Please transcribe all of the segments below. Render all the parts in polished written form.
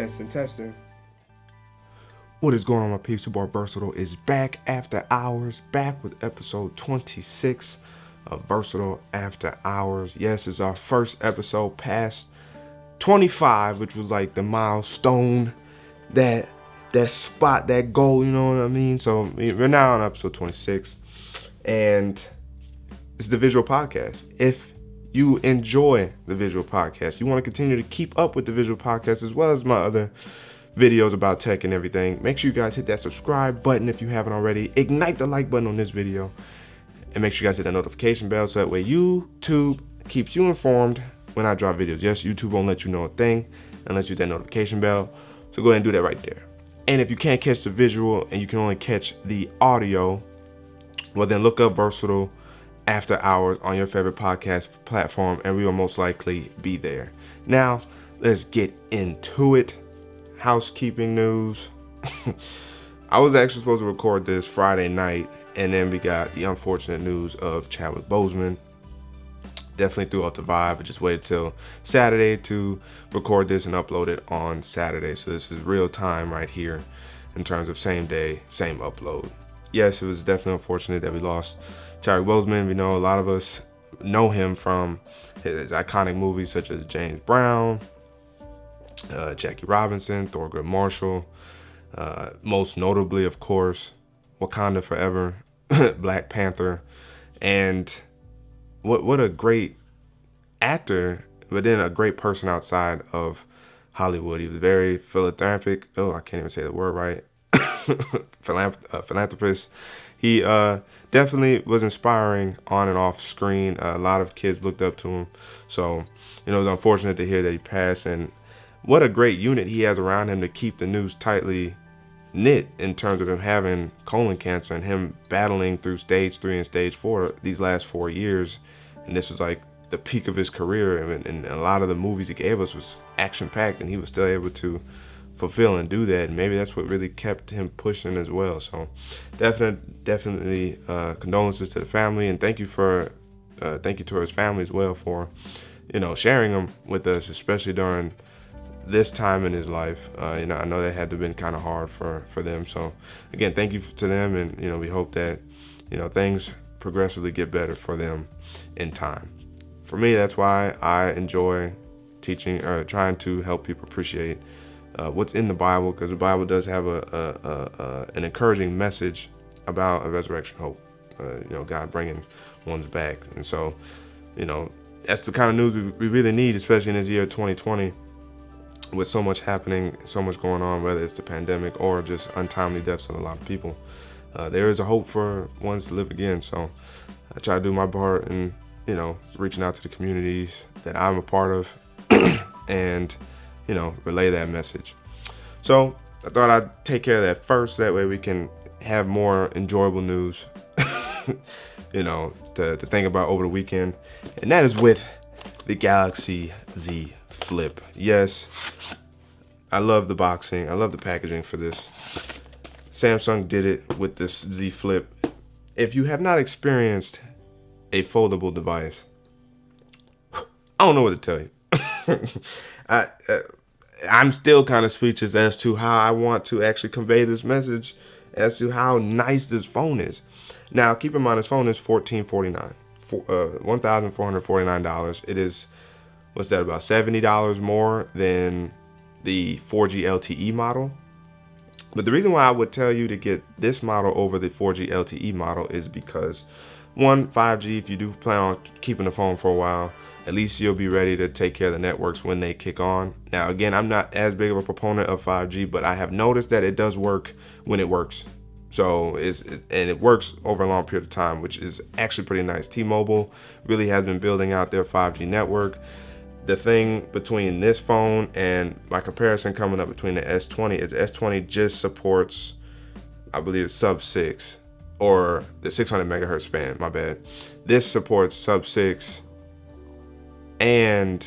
Testing. What is going on, my peeps? Your boy Versatile is back after hours, back with episode 26 of Versatile After Hours. Yes, it's our first episode past 25, which was like the milestone, that spot, that goal, you know what I mean? So we're now on episode 26, and it's the visual podcast. If you enjoy the visual podcast, you want to continue to keep up with the visual podcast as well as my other videos about tech and everything, make sure you guys hit that subscribe button if you haven't already. Ignite the like button on this video, and make sure you guys hit that notification bell so that way YouTube keeps you informed when I drop videos. Yes, YouTube won't let you know a thing unless you hit that notification bell, so go ahead and do that right there. And if you can't catch the visual and you can only catch the audio, well then look up Versatile After Hours on your favorite podcast platform, and we will most likely be there. Now let's get into it. Housekeeping news. I was actually supposed to record this Friday night, and then we got the unfortunate news of Chadwick Boseman. Definitely threw off the vibe. I just waited till Saturday to record this and upload it on Saturday. So this is real time right here in terms of same day, same upload. Yes, it was definitely unfortunate that we lost Chadwick Boseman. We know a lot of us know him from his iconic movies such as James Brown, Jackie Robinson, Thurgood Marshall, most notably, of course, Wakanda Forever, Black Panther, and what a great actor, but then a great person outside of Hollywood. He was very philanthropic. Oh, I can't even say the word right. Philanthropist. He definitely was inspiring on and off screen. A lot of kids looked up to him. So, it was unfortunate to hear that he passed, and what a great unit he has around him to keep the news tightly knit in terms of him having colon cancer and him battling through stage 3 and stage 4 these last 4 years. And this was like the peak of his career, and a lot of the movies he gave us was action-packed, and he was still able to fulfill and do that. And maybe that's what really kept him pushing as well. So definitely condolences to the family, and thank you to his family as well for sharing them with us, especially during this time in his life. I know that had to have been kind of hard for them. So again, thank you to them, and we hope that things progressively get better for them in time. For me, that's why I enjoy teaching or trying to help people appreciate what's in the Bible, because the Bible does have an encouraging message about a resurrection hope. God bringing ones back, and so that's the kind of news we really need, especially in this year 2020. With so much happening, so much going on, whether it's the pandemic or just untimely deaths of a lot of people, there is a hope for ones to live again. So I try to do my part in, reaching out to the communities that I'm a part of and, relay that message. So I thought I'd take care of that first. That way we can have more enjoyable news, to think about over the weekend. And that is with the Galaxy Z Flip. Yes, I love the boxing. I love the packaging for this. Samsung did it with this Z Flip. If you have not experienced a foldable device, I don't know what to tell you. I'm still kind of speechless as to how I want to actually convey this message as to how nice this phone is. Now, keep in mind, this phone is $1,449. $1,449. It is, what's that, about $70 more than the 4G LTE model. But the reason why I would tell you to get this model over the 4G LTE model is because, one, 5G, if you do plan on keeping the phone for a while, at least you'll be ready to take care of the networks when they kick on. Now, again, I'm not as big of a proponent of 5G, but I have noticed that it does work when it works. So it works over a long period of time, which is actually pretty nice. T-Mobile really has been building out their 5G network. The thing between this phone and my comparison coming up between the S20 is the S20 just supports, I believe it's sub 6 or the 600 megahertz band, my bad. This supports sub 6, and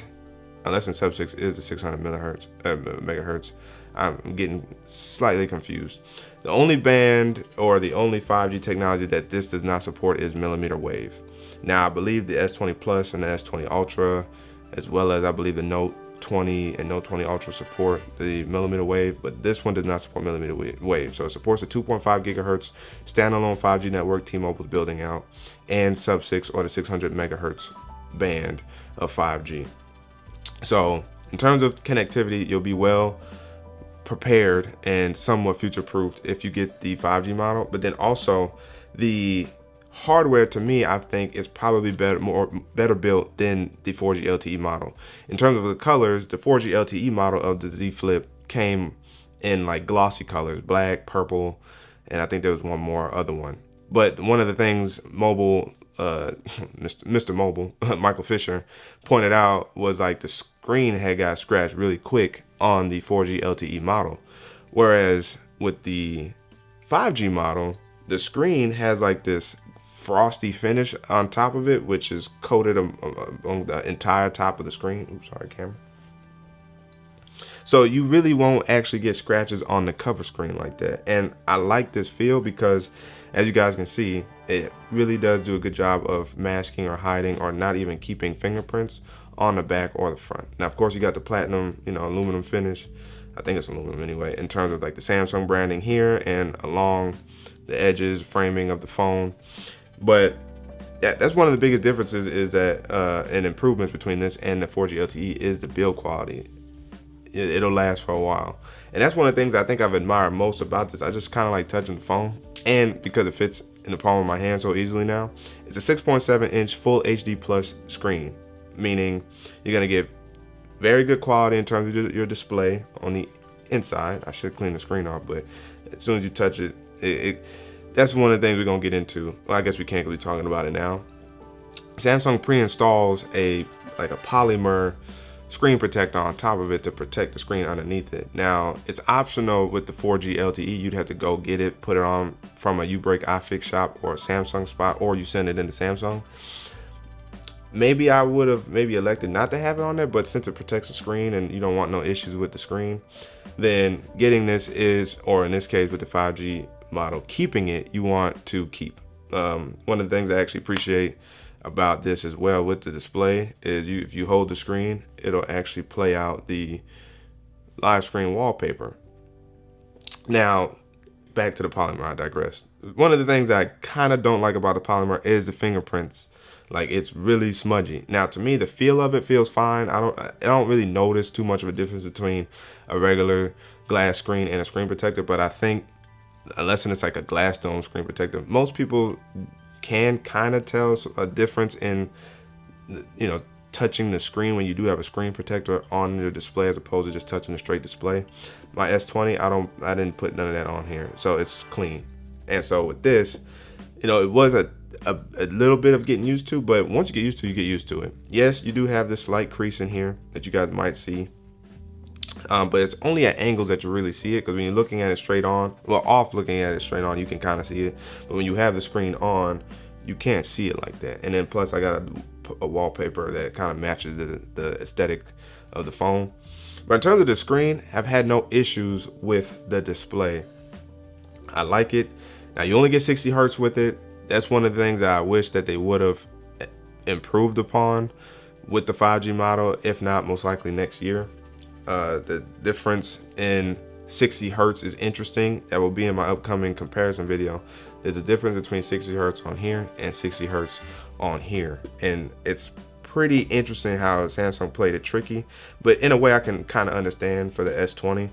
unless in sub 6 is the 600 megahertz. I'm getting slightly confused. The only band or the only 5G technology that this does not support is millimeter wave. Now, I believe the S20 Plus and the S20 Ultra, as well as I believe the Note 20 and Note 20 Ultra support the millimeter wave, but this one does not support millimeter wave. So it supports a 2.5 gigahertz standalone 5G network T-Mobile is building out, and sub-6 or the 600 megahertz band of 5G. So in terms of connectivity, you'll be well prepared and somewhat future-proofed if you get the 5G model. But then also the hardware, to me, I think is probably better built than the 4G LTE model. In terms of the colors, the 4G LTE model of the Z Flip came in like glossy colors, black, purple, and I think there was one more other one. But one of the things Mr. Mobile, Michael Fisher, pointed out was like the screen had got scratched really quick on the 4G LTE model, whereas with the 5G model, the screen has like this frosty finish on top of it, which is coated on the entire top of the screen. Oops, sorry, camera. So you really won't actually get scratches on the cover screen like that. And I like this feel because, as you guys can see, it really does do a good job of masking or hiding or not even keeping fingerprints on the back or the front. Now, of course, you got the platinum, aluminum finish. I think it's aluminum anyway, in terms of like the Samsung branding here and along the edges, framing of the phone. But that's one of the biggest differences, is that and improvements between this and the 4G LTE is the build quality. It'll last for a while. And that's one of the things I think I've admired most about this. I just kind of like touching the phone, and because it fits in the palm of my hand so easily now, it's a 6.7 inch full HD plus screen, meaning you're gonna get very good quality in terms of your display on the inside. I should clean the screen off, but as soon as you touch it, that's one of the things we're gonna get into. Well, I guess we can't really talking about it now. Samsung pre-installs a polymer screen protector on top of it to protect the screen underneath it. Now, it's optional with the 4G LTE. You'd have to go get it, put it on from a U-Break iFix shop or a Samsung spot, or you send it into Samsung. Maybe I would have elected not to have it on there, but since it protects the screen and you don't want no issues with the screen, then getting this is, or in this case with the 5G model, keeping it, you want to keep. One of the things I actually appreciate about this as well with the display is if you hold the screen, it'll actually play out the live screen wallpaper. Now, back to the polymer, I digress. One of the things I kind of don't like about the polymer is the fingerprints. Like, it's really smudgy. Now, to me, the feel of it feels fine. I don't really notice too much of a difference between a regular glass screen and a screen protector, but I think unless it's like a glass dome screen protector, most people can kind of tell a difference in, touching the screen when you do have a screen protector on your display as opposed to just touching the straight display. My S20, I didn't put none of that on here, so it's clean. And so with this, it was a little bit of getting used to, but once you get used to it, you get used to it. Yes, you do have this slight crease in here that you guys might see. But it's only at angles that you really see it, because when you're looking at it straight on, looking at it straight on, you can kind of see it. But when you have the screen on, you can't see it like that. And then plus I got a wallpaper that kind of matches the aesthetic of the phone. But in terms of the screen, I've had no issues with the display. I like it. Now, you only get 60 hertz with it. That's one of the things that I wish that they would have improved upon with the 5G model, if not most likely next year. The difference in 60 hertz is interesting. That will be in my upcoming comparison video. There's a difference between 60 hertz on here and 60 hertz on here, and it's pretty interesting how Samsung played it tricky, but in a way I can kind of understand for the S20.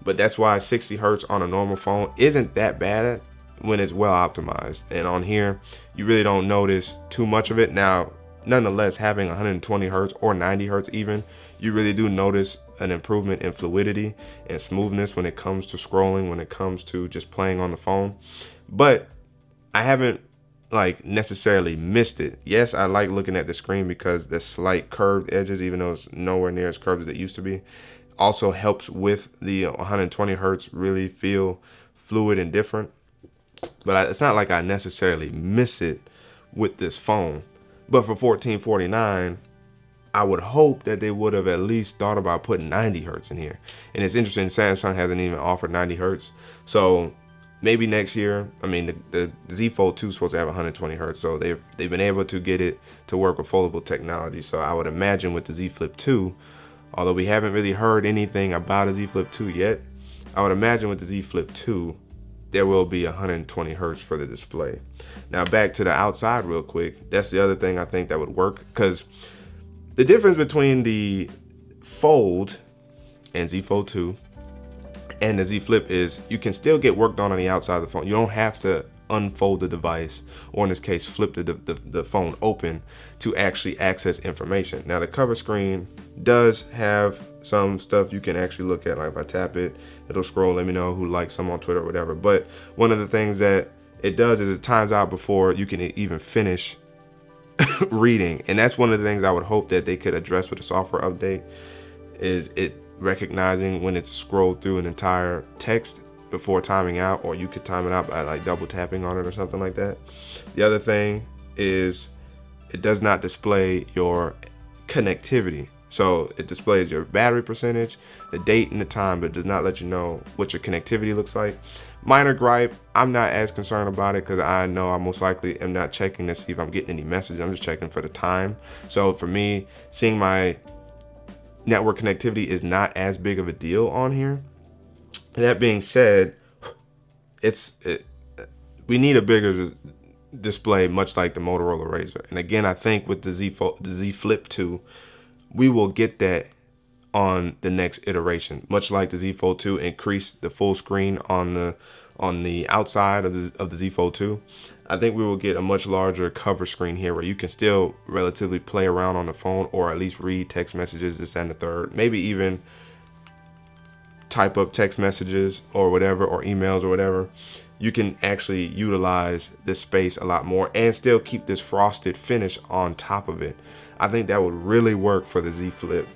But that's why 60 hertz on a normal phone isn't that bad when it's well optimized, and on here you really don't notice too much of it. Now, nonetheless, having 120 hertz or 90 hertz even, you really do notice an improvement in fluidity and smoothness when it comes to scrolling, when it comes to just playing on the phone. But I haven't necessarily missed it. Yes, I like looking at the screen because the slight curved edges, even though it's nowhere near as curved as it used to be, also helps with the 120 hertz really feel fluid and different. But it's not like I necessarily miss it with this phone. But for $1449, I would hope that they would have at least thought about putting 90 hertz in here. And it's interesting, Samsung hasn't even offered 90 hertz. So maybe next year. I mean, the Z Fold 2 is supposed to have 120 hertz, so they've been able to get it to work with foldable technology. So I would imagine with the Z Flip 2, Although we haven't really heard anything about a Z Flip 2 yet, I would imagine with the Z Flip 2, there will be 120 hertz for the display. Now back to the outside real quick. That's the other thing I think that would work, because the difference between the Fold and Z Fold 2 and the Z Flip is you can still get work done on the outside of the phone. You don't have to unfold the device, or in this case flip the phone open to actually access information. Now the cover screen does have some stuff you can actually look at. Like if I tap it, it'll scroll, let me know who likes some on Twitter or whatever. But one of the things that it does is it times out before you can even finish reading. And that's one of the things I would hope that they could address with a software update, is it recognizing when it's scrolled through an entire text before timing out, or you could time it out by like double tapping on it or something like that. The other thing is it does not display your connectivity. So it displays your battery percentage, the date and the time, but does not let you know what your connectivity looks like. Minor gripe, I'm not as concerned about it because I know I most likely am not checking to see if I'm getting any messages. I'm just checking for the time. So for me, seeing my network connectivity is not as big of a deal on here. That being said, we need a bigger display, much like the Motorola Razr. And again, I think with the Z Flip 2, we will get that on the next iteration. Much like the Z Fold 2 increased the full screen on the outside of the Z Fold 2, I think we will get a much larger cover screen here where you can still relatively play around on the phone, or at least read text messages, this and the third, maybe even type up text messages or whatever, or emails or whatever. You can actually utilize this space a lot more and still keep this frosted finish on top of it. I think that would really work for the Z Flip,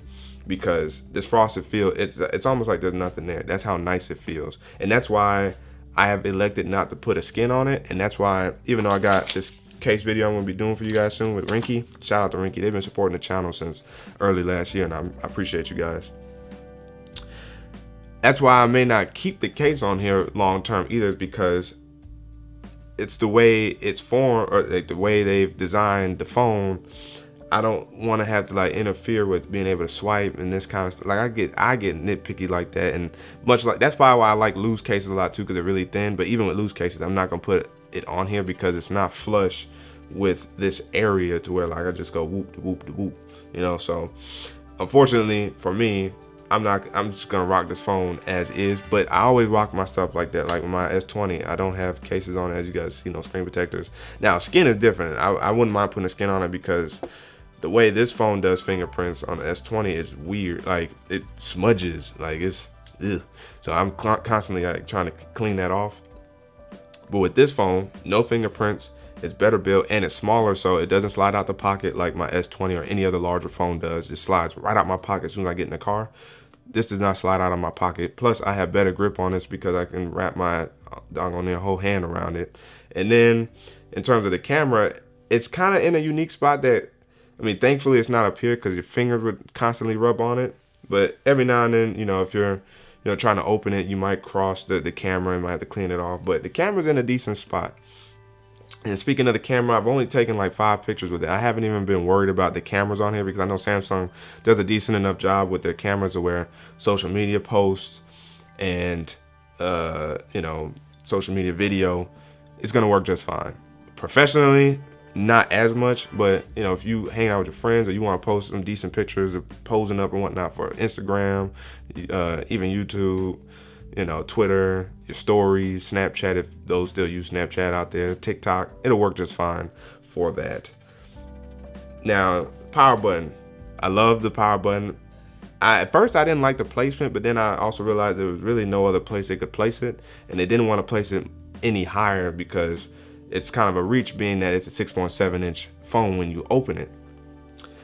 because this frosted feel, it's almost like there's nothing there. That's how nice it feels. And that's why I have elected not to put a skin on it. And that's why, even though I got this case video I'm gonna be doing for you guys soon with Rinky, shout out to Rinky, they've been supporting the channel since early last year, and I appreciate you guys. That's why I may not keep the case on here long term either, is because it's the way it's formed, or like the way they've designed the phone. I don't want to have to like interfere with being able to swipe and this kind of stuff. Like I get nitpicky like that, and much like that's probably why I like loose cases a lot too, because they're really thin. But even with loose cases, I'm not gonna put it on here because it's not flush with this area to where like I just go whoop whoop whoop, you know. So unfortunately for me, I'm just gonna rock this phone as is. But I always rock my stuff like that. Like with my S20, I don't have cases on it, as you guys see, no screen protectors. Now skin is different. I wouldn't mind putting a skin on it, because the way this phone does fingerprints on the S20 is weird. Like it smudges, like it's ugh. So I'm constantly like trying to clean that off. But with this phone, no fingerprints. It's better built and it's smaller, so it doesn't slide out the pocket like my S20 or any other larger phone does. It slides right out my pocket as soon as I get in the car. This does not slide out of my pocket. Plus, I have better grip on this because I can wrap my doggone whole hand around it. And then, in terms of the camera, it's kind of in a unique spot that, I mean, thankfully it's not up here because your fingers would constantly rub on it. But every now and then, you know, if you're trying to open it, you might cross the camera and might have to clean it off. But the camera's in a decent spot. And speaking of the camera, I've only taken like 5 pictures with it. I haven't even been worried about the cameras on here, because I know Samsung does a decent enough job with their cameras to where social media posts and social media video is gonna work just fine. Professionally, not as much, but you know, if you hang out with your friends or you want to post some decent pictures of posing up and whatnot for Instagram, even YouTube, you know, Twitter, your stories, Snapchat, if those still use Snapchat out there, TikTok, it'll work just fine for that. Now, power button. I love the power button. At first I didn't like the placement, but then I also realized there was really no other place they could place it, and they didn't want to place it any higher because it's kind of a reach, being that it's a 6.7 inch phone when you open it.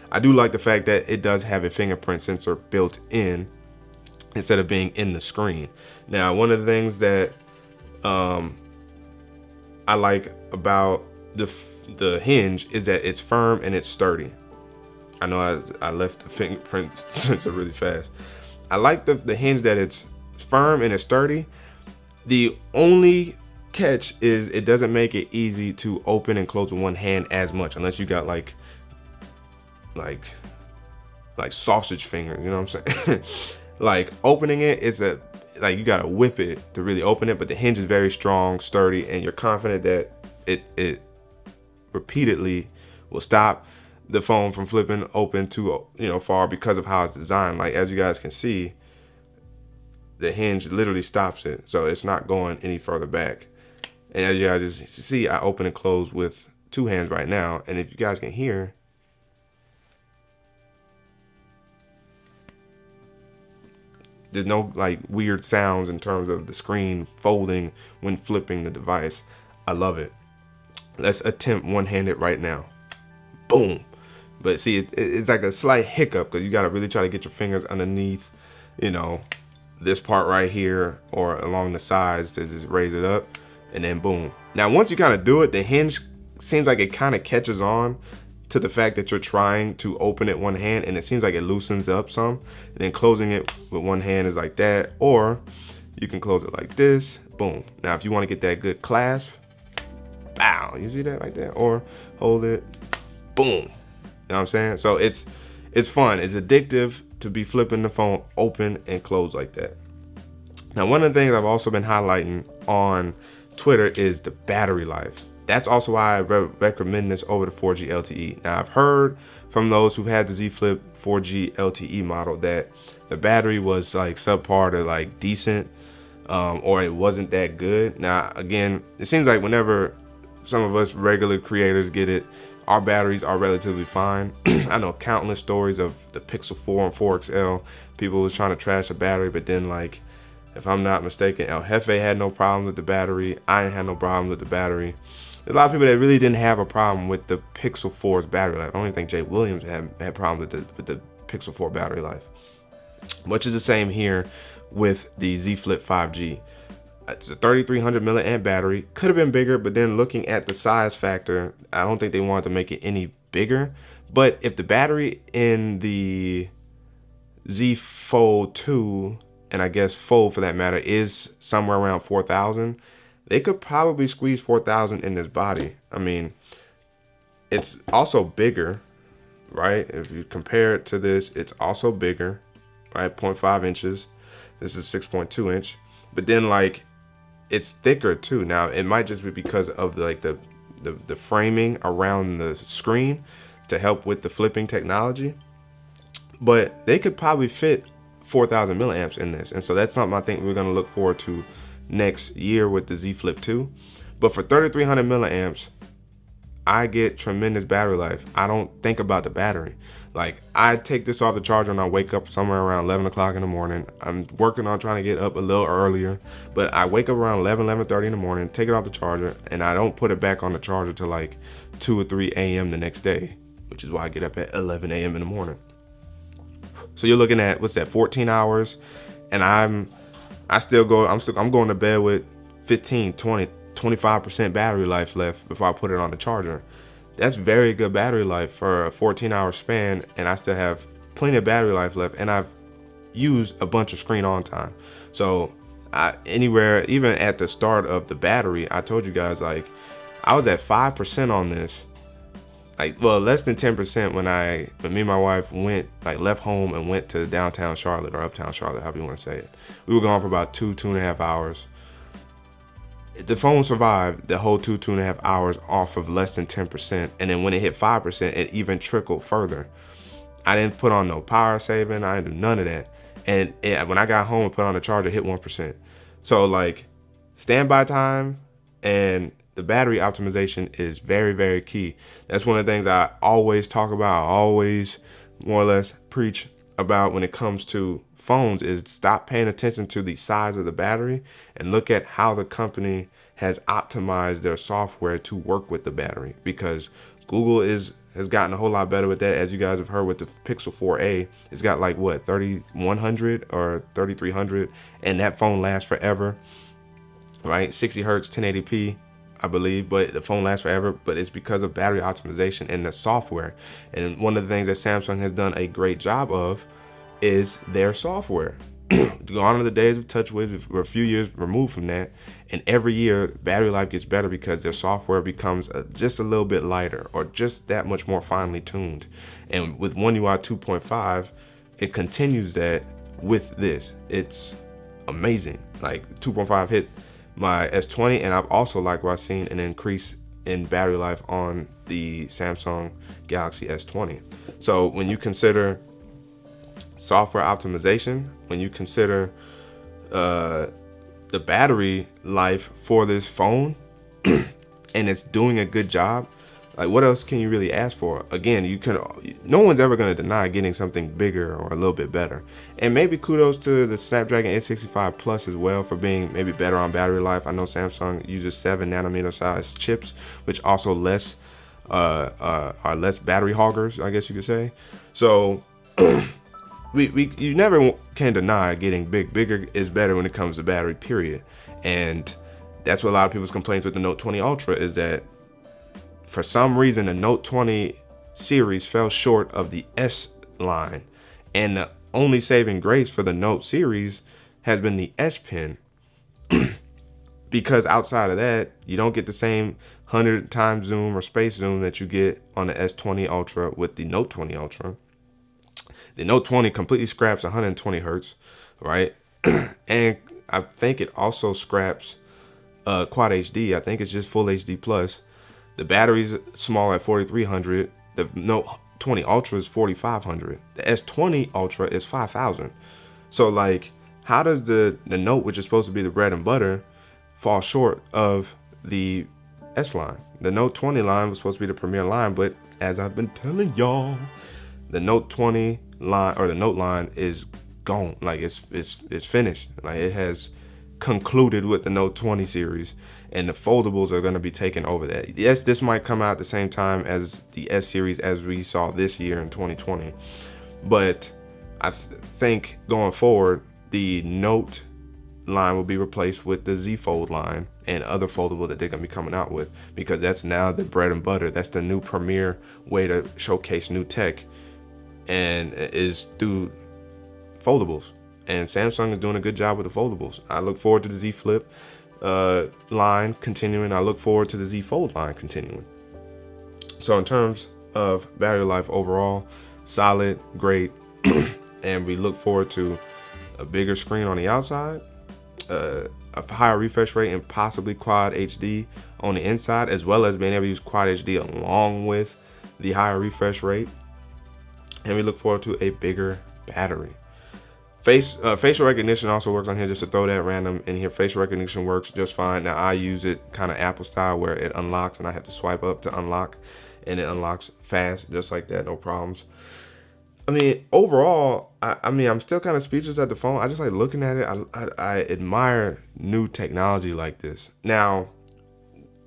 I do like the fact that it does have a fingerprint sensor built in instead of being in the screen. Now, one of the things that I like about the hinge is that it's firm and it's sturdy. I know I left the fingerprint sensor really fast. I like the hinge that it's firm and it's sturdy. The only catch is it doesn't make it easy to open and close with one hand as much, unless you got like like sausage fingers, you know what I'm saying? Like opening it, like you gotta whip it to really open it, but the hinge is very strong, sturdy, and you're confident that it repeatedly will stop the phone from flipping open too, far because of how it's designed. Like as you guys can see, the hinge literally stops it, so it's not going any further back. And as you guys see, I open and close with two hands right now, and if you guys can hear, there's no like weird sounds in terms of the screen folding when flipping the device. I love it. Let's attempt one-handed right now. Boom. But see, it's like a slight hiccup because you got to really try to get your fingers underneath, this part right here or along the sides to just raise it up, and then boom. Now, once you kind of do it, the hinge seems like it kind of catches on to the fact that you're trying to open it one hand, and it seems like it loosens up some, and then closing it with one hand is like that, or you can close it like this, boom. Now, if you want to get that good clasp, bow, you see that like that, or hold it, boom. You know what I'm saying? So it's fun. It's addictive to be flipping the phone open and close like that. Now, one of the things I've also been highlighting on Twitter is the battery life. That's also why I recommend this over the 4G LTE. Now, I've heard from those who've had the Z Flip 4G LTE model that the battery was like subpar to like decent, or it wasn't that good. Now, again, it seems like whenever some of us regular creators get it, our batteries are relatively fine. I know countless stories of the Pixel 4 and 4 XL. People was trying to trash the battery, but then like, if I'm not mistaken, El Jefe had no problem with the battery. I ain't had no problem with the battery. There's a lot of people that really didn't have a problem with the Pixel 4's battery life. I don't even think Jay Williams had problems with the Pixel 4 battery life. Much is the same here with the Z Flip 5G. It's a 3300 milliamp battery. Could have been bigger, but then looking at the size factor, I don't think they wanted to make it any bigger. But if the battery in the Z Fold 2, and I guess Fold for that matter, is somewhere around 4,000, they could probably squeeze 4,000 in this body. I mean, it's also bigger, right? If you compare it to this, it's also bigger, right? 0.5 inches. This is 6.2 inch. But then like, it's thicker too. Now, it might just be because of the framing around the screen to help with the flipping technology. But they could probably fit 4,000 milliamps in this. And so that's something I think we're going to look forward to next year with the Z Flip 2. But for 3,300 milliamps, I get tremendous battery life. I don't think about the battery. Like, I take this off the charger and I wake up somewhere around 11 o'clock in the morning. I'm working on trying to get up a little earlier, but I wake up around 11:30 in the morning, take it off the charger, and I don't put it back on the charger till like 2 or 3 a.m. the next day, which is why I get up at 11 a.m. in the morning. So you're looking at, what's that, 14 hours, and I'm going to bed with 15, 20, 25% battery life left before I put it on the charger. That's very good battery life for a 14-hour span, and I still have plenty of battery life left, and I've used a bunch of screen on time. So anywhere, even at the start of the battery, I told you guys, like, I was at 5% on this, like, well, less than 10% when me and my wife left home and went to downtown Charlotte, or uptown Charlotte, however you want to say it. We were gone for about 2.5 hours. The phone survived the whole 2.5 hours off of less than 10%. And then when it hit 5%, it even trickled further. I didn't put on no power saving. I didn't do none of that. And when I got home and put on the charger, it hit 1%. So like, standby time and the battery optimization is very, very key. That's one of the things I always talk about, I always more or less preach about when it comes to phones, is stop paying attention to the size of the battery and look at how the company has optimized their software to work with the battery, because Google has gotten a whole lot better with that. As you guys have heard with the Pixel 4a, it's got like what, 3100 or 3300, and that phone lasts forever, right? 60 hertz 1080p, I believe, but the phone lasts forever. But it's because of battery optimization and the software. And one of the things that Samsung has done a great job of is their software. Gone are the days of TouchWiz. We're a few years removed from that, and every year battery life gets better because their software becomes just a little bit lighter or just that much more finely tuned. And with One UI 2.5, it continues that with this. It's amazing. Like 2.5 hit my S20, and I've also likewise seen an increase in battery life on the Samsung Galaxy S20. So when you consider software optimization, when you consider the battery life for this phone, and it's doing a good job, like what else can you really ask for? Again, no one's ever going to deny getting something bigger or a little bit better. And maybe kudos to the Snapdragon 865 Plus as well for being maybe better on battery life. I know Samsung uses 7nm size chips, which also are less battery hoggers, I guess you could say. So you never can deny getting bigger is better when it comes to battery, period. And that's what a lot of people's complaints with the Note 20 Ultra is that for some reason the Note 20 series fell short of the S line, and the only saving grace for the Note series has been the S Pen. Because outside of that, you don't get the same 100 times zoom or space zoom that you get on the S20 Ultra with the Note 20 Ultra. The Note 20 completely scraps 120 hertz, right? And I think it also scraps Quad HD. I think it's just Full HD Plus. The battery's small at 4300. The Note 20 Ultra is 4500. The S20 Ultra is 5000. So like, how does the Note, which is supposed to be the bread and butter, fall short of the S line? The Note 20 line was supposed to be the premier line, but as I've been telling y'all, the Note 20 line, or the Note line, is gone. Like it's finished. Like it has concluded with the Note 20 series, and the foldables are going to be taking over that. Yes, this might come out at the same time as the S series as we saw this year in 2020, but I think going forward the Note line will be replaced with the Z Fold line and other foldable that they're going to be coming out with, because that's now the bread and butter. That's the new premier way to showcase new tech, and is through foldables. And Samsung is doing a good job with the foldables. I look forward to the Z Flip line continuing. I look forward to the Z Fold line continuing. So in terms of battery life overall, solid, great. And we look forward to a bigger screen on the outside, a higher refresh rate, and possibly Quad HD on the inside, as well as being able to use Quad HD along with the higher refresh rate. And we look forward to a bigger battery. Facial recognition also works on here, just to throw that random in here. Facial recognition works just fine. Now I use it kind of Apple style, where it unlocks and I have to swipe up to unlock, and it unlocks fast just like that, no problems. I mean, overall, I mean, I'm still kind of speechless at the phone. I just like looking at it. I admire new technology like this. Now,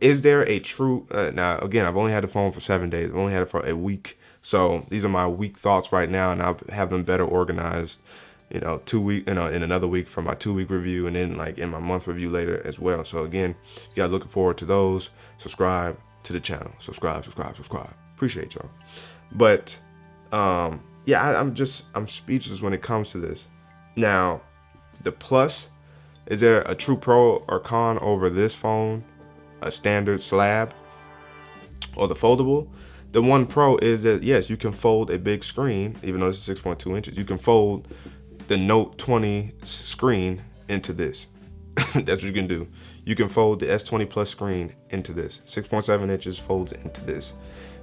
is there a true, now again, I've only had the phone for 7 days. I've only had it for a week. So these are my week thoughts right now, and I'll have them better organized, in another week for my 2-week review, and then like in my month review later as well. So again, you guys looking forward to those. Subscribe to the channel. Subscribe. Appreciate y'all. But yeah, I'm speechless when it comes to this. Now, the Plus, is there a true pro or con over this phone, a standard slab, or the foldable? The one pro is that yes, you can fold a big screen, even though it's 6.2 inches. You can fold the Note 20 screen into this. That's what you can do. You can fold the S20 Plus screen into this. 6.7 inches folds into this.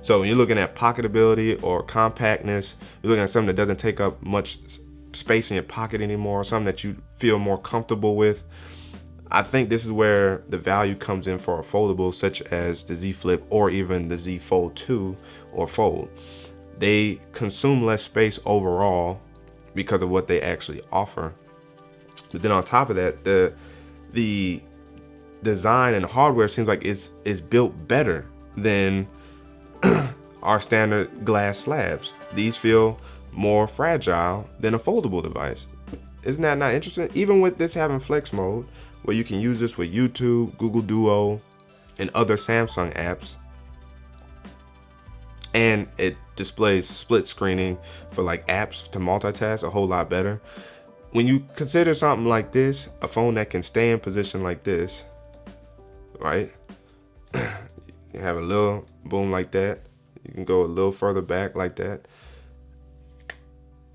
So when you're looking at pocketability or compactness, you're looking at something that doesn't take up much space in your pocket anymore, something that you feel more comfortable with. I think this is where the value comes in for a foldable such as the Z Flip or even the Z Fold 2 or Fold. They consume less space overall because of what they actually offer. But then on top of that, the design and hardware seems like it's built better than our standard glass slabs. These feel more fragile than a foldable device. Isn't that not interesting? Even with this having flex mode, where you can use this with YouTube, Google Duo, and other Samsung apps, and it displays split screening for like apps to multitask a whole lot better. when you consider something like this, a phone that can stay in position like this, right? You have a little boom like that. You can go a little further back like that.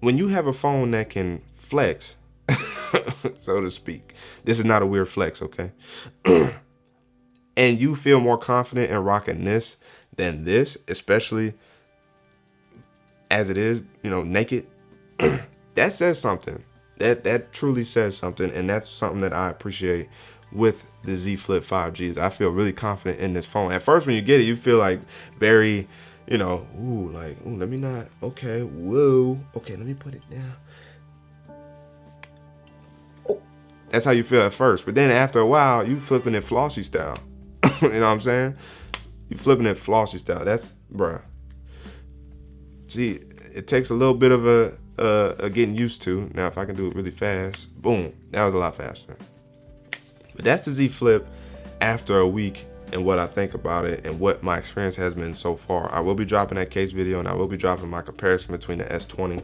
When you have a phone that can flex, so to speak, this is not a weird flex, okay? And you feel more confident in rocking this than this, especially as it is, naked, that says something. That truly says something, and that's something that I appreciate with the Z Flip 5Gs. I feel really confident in this phone. At first, when you get it, you feel like very, let me not, okay, whoa, okay, let me put it down. Oh, that's how you feel at first. But then after a while, you flipping it flossy style. You know what I'm saying? You flipping it flossy style. That's, bruh. See, it takes a little bit of a getting used to. Now, if I can do it really fast, boom, that was a lot faster. But that's the Z Flip after a week and what I think about it and what my experience has been so far. I will be dropping that case video, and I will be dropping my comparison between the S20.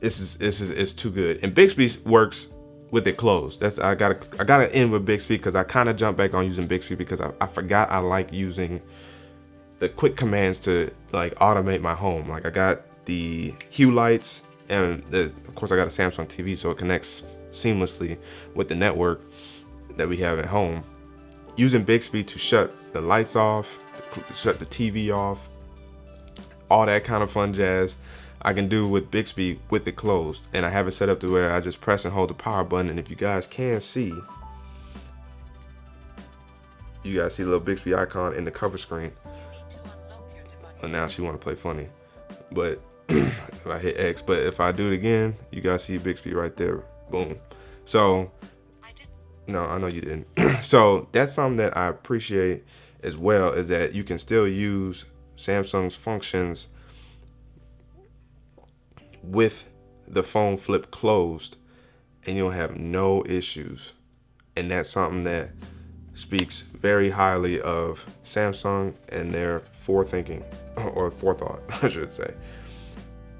It's too good. And Bixby works with it closed. I gotta end with Bixby because I kind of jumped back on using Bixby because I forgot I like using the quick commands to like automate my home. Like I got the hue lights, and of course I got a Samsung TV, so it connects seamlessly with the network that we have at home. Using Bixby to shut the lights off, to shut the TV off, all that kind of fun jazz I can do with Bixby with it closed. And I have it set up to where I just press and hold the power button, and if you guys can see, you guys see the little Bixby icon in the cover screen. And now she want to play funny, but if I hit X, but if I do it again, you guys see Bixby right there, boom. So no, I know you didn't. So that's something that I appreciate as well, is that you can still use Samsung's functions with the phone flip closed and you'll have no issues. And that's something that speaks very highly of Samsung and their forethinking, or forethought, I should say.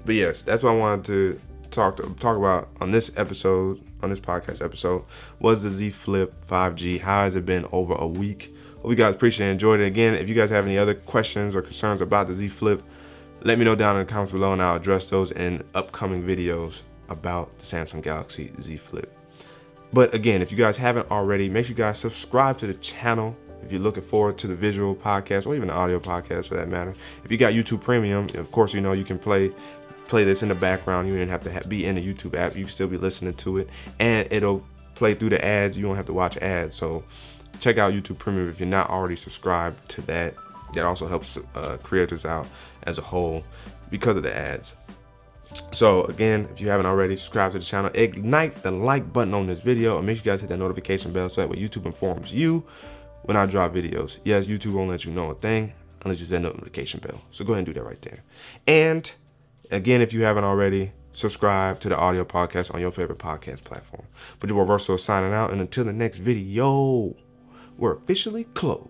But yes, that's what I wanted to talk about on this episode, on this podcast episode, was the Z Flip 5G. How has it been over a week? Hope you guys appreciate and enjoyed it. Again, if you guys have any other questions or concerns about the Z Flip, let me know down in the comments below, and I'll address those in upcoming videos about the Samsung Galaxy Z Flip. But again, if you guys haven't already, make sure you guys subscribe to the channel if you're looking forward to the visual podcast, or even the audio podcast for that matter. If you got YouTube Premium, of course, you can play this in the background. You don't have to be in the YouTube app. You can still be listening to it, and it'll play through the ads. You don't have to watch ads. So check out YouTube Premium if you're not already subscribed to that. That also helps creators out as a whole because of the ads. So again, if you haven't already, subscribe to the channel, ignite the like button on this video, and make sure you guys hit that notification bell so that way YouTube informs you when I drop videos. Yes, YouTube won't let you know a thing unless you hit that notification bell. So go ahead and do that right there. And again, if you haven't already, subscribe to the audio podcast on your favorite podcast platform. But your boy Vrsatile signing out, and until the next video, we're officially closed.